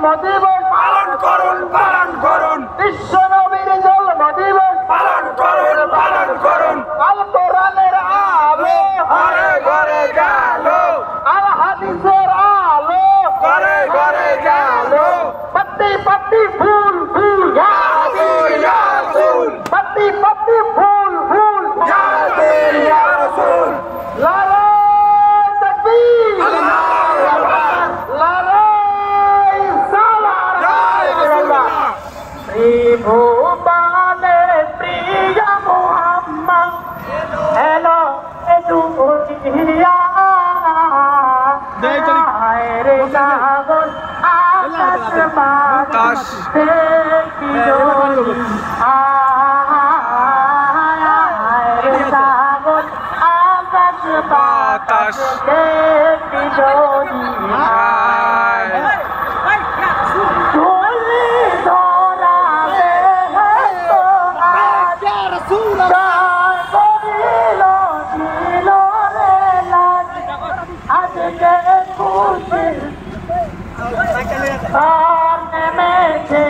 জন্মদিবস পালন করুন, পালন করুন। বিশ্ব নবীর জন্মদিবস পালন করুন, পালন করুন। আল কোরআনের আলো ঘরে ঘরে গেলো, আল হাদিসের আলো ঘরে ঘরে গেলো। পত্তি পত্তি ফুল ফুল ইয়া রাসূল, ইয়া রাসূল, পত্তি পত্তি ফুল ফুল ইয়া রাসূল, ইয়া রাসূল। নারায়ে তাকবীর আল্লাহু আকবার। নারায়ে সালাম জয় রাসূলুল্লাহ। ত্রিভুবনে প্রিয় মুহাম্মদ হেলো দুনিয়া রে সাগর আকাশ বাতাস দেখি যদি রে সাগর আকাশ বাতাস দেখি যদি ঝুলি ধরাবে তো আজ গান করিল ছিল রে লাজ আজকে খুশি আর নেমেছে